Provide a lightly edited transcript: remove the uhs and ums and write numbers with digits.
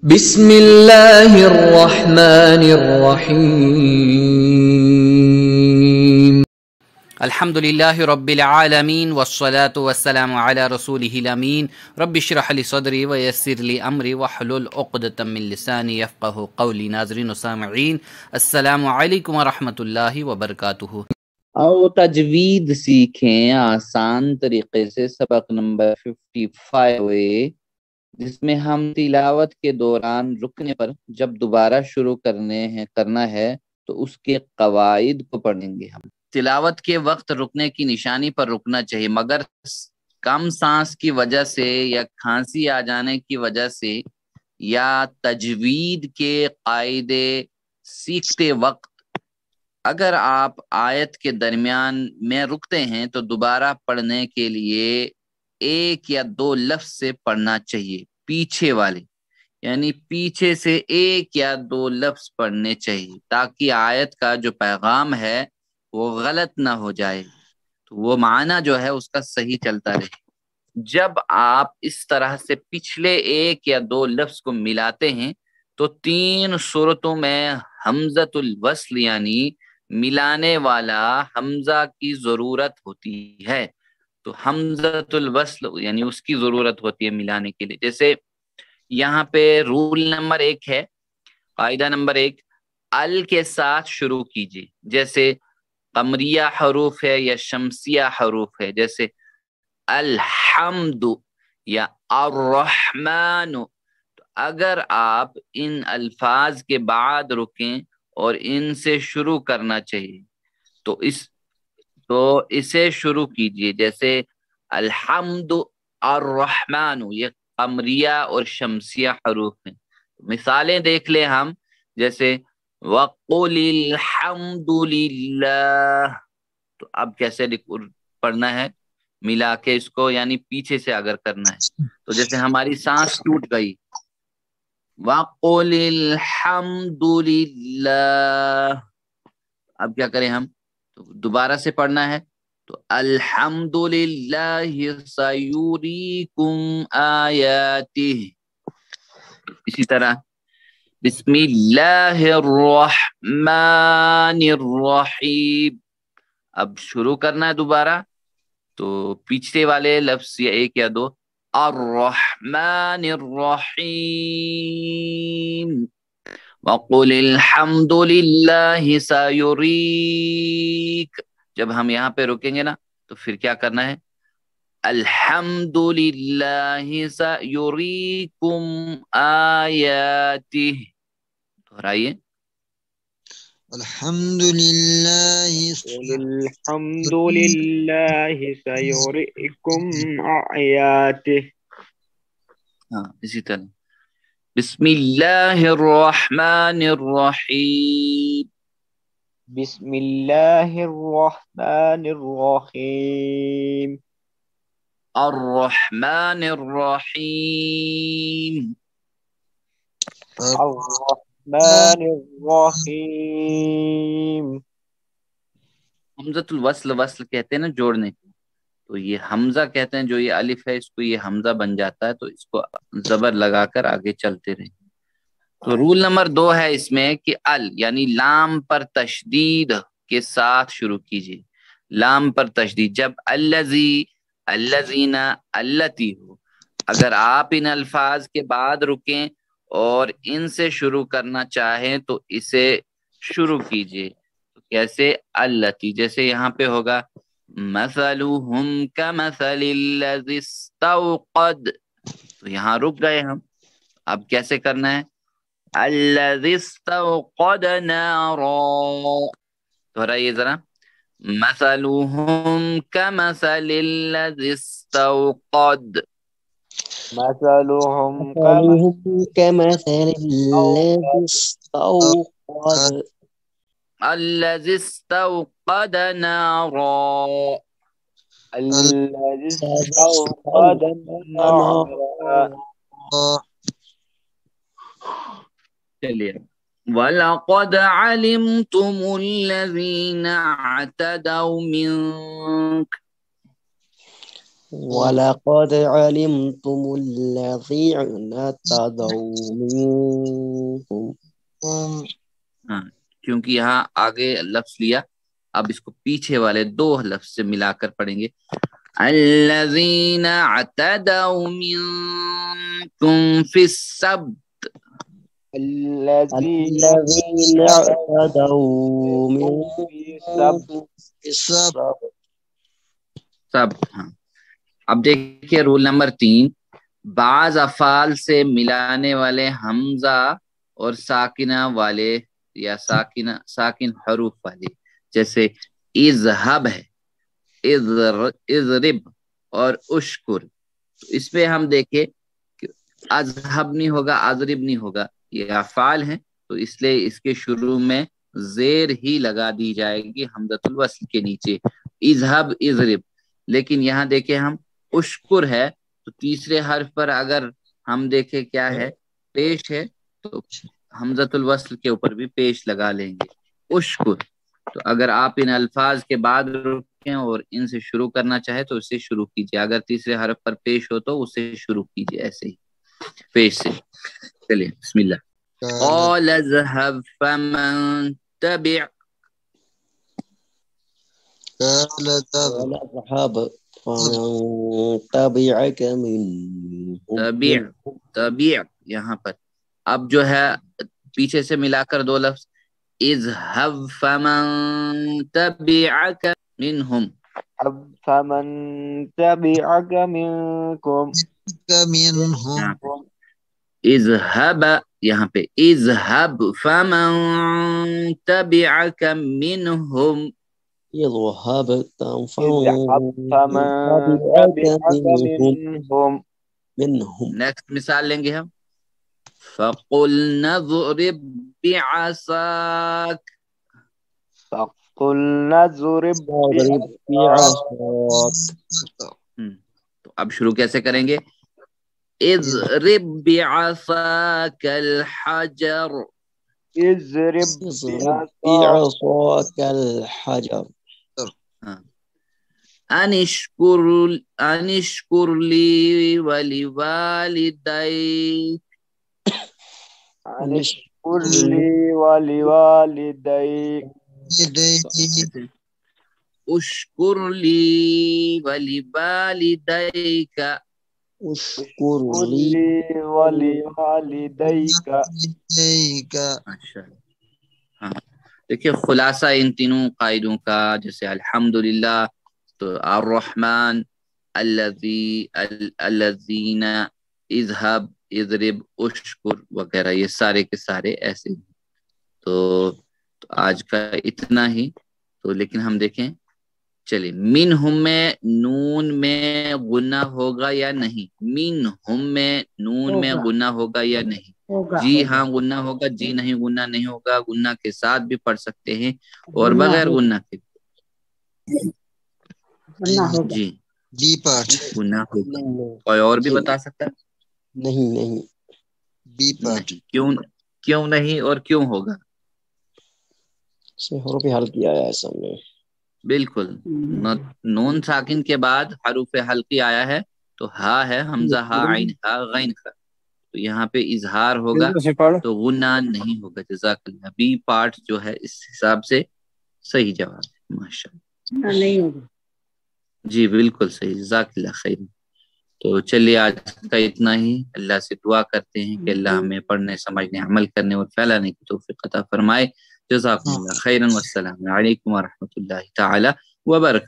بسم اللہ الرحمن الرحیم الحمد للہ رب العالمین والصلاة والسلام علی رسولہ الامین رب اشرح لی صدری ویسر لی امری واحلل عقدۃ من لسانی یفقہوا قولی۔ ناظرین و سامعین، السلام علیکم ورحمۃ اللہ وبرکاتہ۔ او تجوید سیکھیں آسان طریقے سے، سبق نمبر 55 ہے، جس میں ہم تلاوت کے دوران رکنے پر جب دوبارہ شروع کرنا ہے تو اس کے قواعد کو پڑھیں گے۔ ہم تلاوت کے وقت رکنے کی نشانی پر رکنا چاہیے، مگر کم سانس کی وجہ سے یا کھانسی آ جانے کی وجہ سے یا تجوید کے قاعدے سیکھتے وقت اگر آپ آیت کے درمیان میں رکتے ہیں تو دوبارہ پڑھنے کے لیے ایک یا دو لفظ سے پڑھنا چاہیے، پیچھے والے، یعنی پیچھے سے ایک یا دو لفظ پڑھنے چاہیے، تاکہ آیت کا جو پیغام ہے وہ غلط نہ ہو جائے، تو وہ معنی جو ہے اس کا صحیح چلتا رہے۔ جب آپ اس طرح سے پچھلے ایک یا دو لفظ کو ملاتے ہیں تو 3 صورتوں میں حمزۃ الوصل یعنی ملانے والا حمزہ کی ضرورت ہوتی ہے، تو حمزۃ الوصل یعنی اس کی ضرورت ہوتی ہے ملانے کے لیے۔ جیسے یہاں پہ رول نمبر 1 ہے، قاعدہ نمبر 1، ال کے ساتھ شروع کیجیے، جیسے قمریہ حروف ہے یا شمسیہ حروف ہے، جیسے الحمد یا الرحمن۔ تو اگر آپ ان الفاظ کے بعد رکیں اور ان سے شروع کرنا چاہیے تو اسے شروع کیجیے، جیسے الحمد الرحمن، یہ قمریہ اور شمسیہ حروف ہیں۔ مثالیں دیکھ لیں ہم، جیسے وَقُلِ الْحَمْدُ لِلَّهِ، تو اب کیسے پڑھنا ہے؟ ملا کے اس کو، یعنی پیچھے سے اگر کرنا ہے تو جیسے ہماری سانس ٹوٹ گئی، وَقُلِ الْحَمْدُ لِلَّهِ، اب کیا کریں ہم؟ تو دوبارہ سے پڑھنا ہے، تو الحمد للہ سیریکم آیاتہ۔ اسی طرح بسم اللہ الرحمن الرحیم، اب شروع کرنا ہے دوبارہ، تو پیچھے والے لفظ یا ایک یا دو، الرحمن الرحیم، وَقُلِ الْحَمْدُ لِلَّهِ سَيُرِيكَ۔ جب ہم یہاں پہ رکیں گے نا تو پھر کیا کرنا ہے؟ الحمد للہ سیریکم آیاتہ، دہرائیے، الحمد للہ الحمد للہ سیریکم آیاتہ۔ ہاں اسی طرح بسم اللہ الرحمن الرحیم، بسم اللہ الرحمن الرحیم، الرحمن الرحیم، الرحمن الرحیم۔ حمزۃ الوصل وصل کہتے ہیں نا جوڑنے کو، تو یہ حمزہ کہتے ہیں، جو یہ الف ہے اس کو یہ حمزہ بن جاتا ہے، تو اس کو زبر لگا کر آگے چلتے رہیں۔ تو رول نمبر 2 ہے اس میں کہ ال یعنی لام پر تشدید کے ساتھ شروع کیجیے، لام پر تشدید، جب الذی، الذین، اللتی ہو، اگر آپ ان الفاظ کے بعد رکیں اور ان سے شروع کرنا چاہیں تو اسے شروع کیجیے، تو کیسے؟ اللتی، جیسے یہاں پہ ہوگا مثلہم کمثل الذی استوقد، تو یہاں رک گئے ہم، اب کیسے کرنا ہے؟ الذی استوقد نارا، دہرائیے ذرا، مثلہم کمثل الذی استوقد، مثلهم كمثل الذي استوقد الذی استوقد نارا، الذي استوقد نارا۔ چلیے، وَلَقَدْ عَلِمْتُمُ الَّذِينَ اعْتَدَوْا مِنْكُمْ، وَلَقَدْ عَلِمْتُمُ الَّذِينَ اعْتَدَوْا مِنكُمْ. ہاں، کیونکہ یہاں آگے لفظ لیا، اب اس کو پیچھے والے دو لفظ سے ملا کر پڑھیں گے. الذین اعتدوا منکم فی السبت. الذين الَّذِينَ اعْتَدَوْا منكم في السبت. سب. ہاں، اب دیکھیے رول نمبر 3، بعض افعال سے ملانے والے حمزہ اور ساکنہ والے یا ساکن حروف والے، جیسے اذهب ہے، اضرب اور اشکر. تو اس پہ ہم دیکھیں کہ اذهب نہیں ہوگا، اضرب نہیں ہوگا، یہ افعال ہیں، تو اس لیے اس کے شروع میں زیر ہی لگا دی جائے گی حمزۃ الوصل کے نیچے، اذهب اضرب. لیکن یہاں دیکھیں ہم اشکر ہے، تو تیسرے حرف پر اگر ہم دیکھیں کیا ہے، پیش ہے، تو حمزۃ الوصل کے اوپر بھی پیش لگا لیں گے، اشکر. تو اگر آپ ان الفاظ کے بعد رکیں اور ان سے شروع کرنا چاہے تو اس سے شروع کیجیے، اگر تیسرے حرف پر پیش ہو تو اسے شروع کیجیے ایسے ہی پیش سے. چلیے بسم اللہ. قال اذهب فمن تبع. قال اذهب فمن تبعك منهم. تبع یہاں پر اب جو ہے پیچھے سے ملا کر دو لفظ، اذهب فمن تبعك منهم. فمن تبعك منكم. یہاں پہ اذهب، یہاں پہ اذهب فمن تبعك منهم. اذهب اذهب فمن تبعك منهم. نیکسٹ مثال لیں گے ہم، فقلنا اضرب بعصاك. فقلنا اضرب بعصاك. تو اب شروع کیسے کریں گے، اضرب بعصاك الحجر. اضرب بعصاك الحجر. ان اشكر لي ولوالديك. ان اشكر لي ولوالديك. اشكر لي ولوالديك. اشكر لي ولوالديك. ماشاءاللہ. ہاں دیکھیے خلاصہ ان تینوں قاعدوں کا، جیسے الحمدللہ، تو الرحمن، الذین، اذهب، اضرب، اشکر وغیرہ، یہ سارے کے سارے ایسے ہیں. تو آج کا اتنا ہی. تو لیکن ہم دیکھیں، چلیے منہم میں نون میں غنہ ہوگا یا نہیں، منہم میں نون میں غنہ ہوگا یا نہیں؟ جی ہاں غنہ ہوگا، جی نہیں غنہ نہیں ہوگا. غنہ کے ساتھ بھی پڑھ سکتے ہیں اور بغیر غنہ کے. جی بی پارٹ غنہ ہوگا. کوئی اور بھی بتا سکتا ہے؟ نہیں بی پارٹ کیوں نہیں اور کیوں ہوگا؟ سے حروف حل کیا ہے سامنے. بالکل، نون ساکن کے بعد حروف حلقی آیا ہے، تو ہا ہے، حمزہ ہا عین ہا غین خا، تو یہاں پہ اظہار ہوگا تو غنہ نہیں ہوگا. جزاک اللہ. بی پارٹ جو ہے اس حساب سے صحیح جواب ہے. ماشاءاللہ نہیں ہوگا. جی بالکل صحیح، جزاک اللہ خیر. تو چلیے آج کا اتنا ہی. اللہ سے دعا کرتے ہیں کہ اللہ ہمیں پڑھنے، سمجھنے، عمل کرنے اور پھیلانے کی توفیق عطا فرمائے. جزاکم اللہ خیرا والسلام علیکم ورحمۃ اللہ تعالی وبرکاتہ.